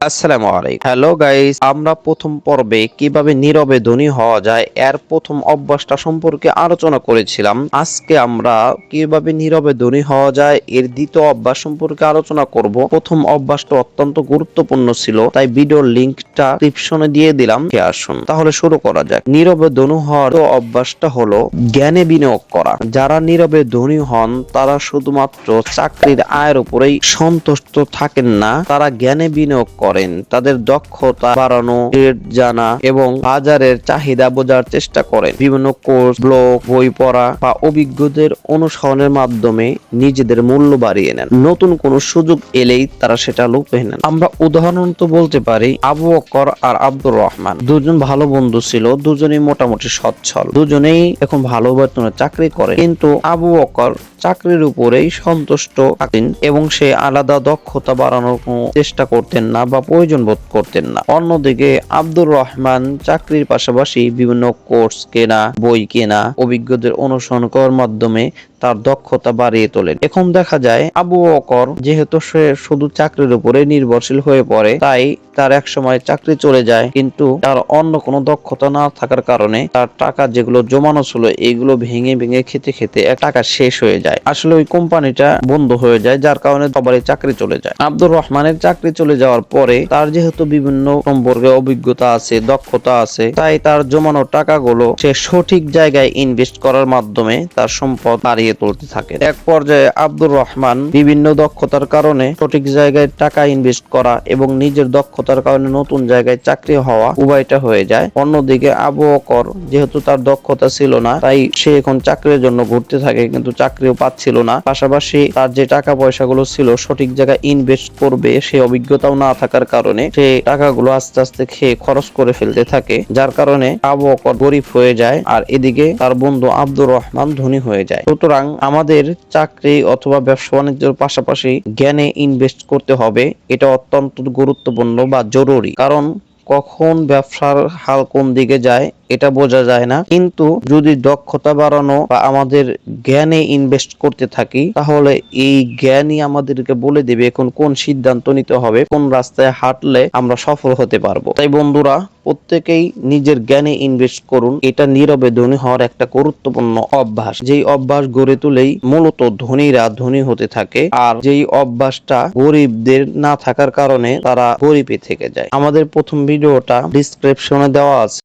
আসসালামু আলাইকুম। Hello guys, আমরা প্রথম পর্বে কিভাবে নীরবে ধনী হওয়া যায় এর প্রথম অভ্যাসটা সম্পর্কে আলোচনা করেছিলাম। আজকে আমরা কিভাবে নীরবে ধনী হওয়া যায় এর দ্বিতীয় অভ্যাস সম্পর্কে আলোচনা করব। প্রথম অভ্যাসটা অত্যন্ত গুরুত্বপূর্ণ ছিল, তাই ভিডিওর লিংকটা ডেসক্রিপশনে দিয়ে দিলাম। আসুন তাহলে শুরু করা যাক। নীরবে ধনী হওয়ার অভ্যাসটা হলো জ্ঞানে বিনিয়োগ করা। যারা নীরবে ধনী হন তারা শুধুমাত্র চাকরির আয়ের উপরেই সন্তুষ্ট থাকেন না, তারা জ্ঞানে বিনিয়োগ করেন। তাদের দক্ষতা বাড়ানো, ট্রেড জানা এবং বাজারের চাহিদা বোঝার চেষ্টা করেন। বিভিন্ন কোর্স, ব্লগ, বই পড়া বা অভিজ্ঞদের অনুসরণের মাধ্যমে নিজেদের মূল্য বাড়িয়ে নেন। নতুন কোন সুযোগ এলেই তারা সেটা লুফে নেন। আমরা উদাহরণ তো বলতে পারি, আবু বকর আর আব্দুর রহমান দুজন ভালো বন্ধু ছিল। দুজনেই মোটামুটি সচ্ছল, দুজনেই এখন ভালো বেতনে চাকরি করে, কিন্তু আবু বকর চাকরির উপরেই সন্তুষ্ট থাকেন এবং সে আলাদা দক্ষতা বাড়ানোর কোনো চেষ্টা করতেন না বা প্রয়োজন বোধ করতেন না। অন্যদিকে আব্দুর রহমান চাকরির পাশাপাশি বিভিন্ন কোর্স কেনা, বই কেনা, অভিজ্ঞদের অনুসরণ করার মাধ্যমে তার দক্ষতা বাড়িয়ে তোলেন। এখন দেখা যায় আবু বকর যেহেতু সে শুধু চাকরির উপরে নির্ভরশীল হয়ে পড়ে, তাই তার এক সময় চাকরি চলে যায়, কিন্তু তার অন্য কোনো দক্ষতা না থাকার কারণে তার টাকা যেগুলো জমানো ছিল এগুলো ভেঙে ভেঙে খেতে খেতে টাকা শেষ হয়ে যায়। আসলে ওই কোম্পানিটা বন্ধ হয়ে যায়, যার কারণে সবারই চাকরি চলে যায়। আব্দুর রহমানের চাকরি চলে যাওয়ার পরে তার যেহেতু বিভিন্ন সম্পর্কে অভিজ্ঞতা আছে, দক্ষতা আছে, তাই তার জমানো টাকাগুলো সে সঠিক জায়গায় ইনভেস্ট করার মাধ্যমে তার সম্পদ বাড়িয়ে তুলতে থাকে। এক পর্যায়ে আব্দুর রহমান বিভিন্ন দক্ষতার কারণে সঠিক জায়গায় টাকা ইনভেস্ট করা এবং নিজের দক্ষতার কারণে নতুন জায়গায় চাকরি হওয়া উভয়টা হয়ে যায়। অন্যদিকে আবু বকর যেহেতু তার দক্ষতা ছিল না, তাই সে এখন চাকরির জন্য ঘুরতে থাকে, কিন্তু চাকরিও পাচ্ছিল না। পাশাপাশি তার যে টাকা পয়সাগুলো ছিল সঠিক জায়গায় ইনভেস্ট করবে সে অভিজ্ঞতাও না থাকার কারণে সে টাকাগুলো আস্তে আস্তে খেয়ে খরচ করে ফেলতে থাকে, যার কারণে আবু বকর গরিব হয়ে যায় আর এদিকে তার বন্ধু আব্দুর রহমান ধনী হয়ে যায়। সুতরাং আমাদের চাকরি অথবা ব্যবসা বাণিজ্যের পাশাপাশি জ্ঞানে ইনভেস্ট করতে হবে। এটা অত্যন্ত গুরুত্বপূর্ণ বা জরুরি, কারণ কখন ব্যবসার হাল কোন দিকে যায় এটা বোঝা যায় না। কিন্তু যদি দক্ষতা বাড়ানো বা আমাদের জ্ঞানে ইনভেস্ট করতে থাকি, তাহলে এই জ্ঞানই আমাদেরকে বলে দেবে এখন কোন সিদ্ধান্ত নিতে হবে, কোন রাস্তায় হাঁটলে আমরা সফল হতে পারবো। তাই বন্ধুরা, প্রত্যেকেই নিজের জ্ঞানে ইনভেস্ট করুন। এটা নীরবে ধনী হওয়ার একটা গুরুত্বপূর্ণ অভ্যাস, যেই অভ্যাস গড়ে তুলেই মূলত ধনীরা ধনী হতে থাকে, আর যেই অভ্যাসটা গরিবদের না থাকার কারণে তারা গরিবই থেকে যায়। আমাদের প্রথম ভিডিওটা ডেসক্রিপশনে দেওয়া আছে।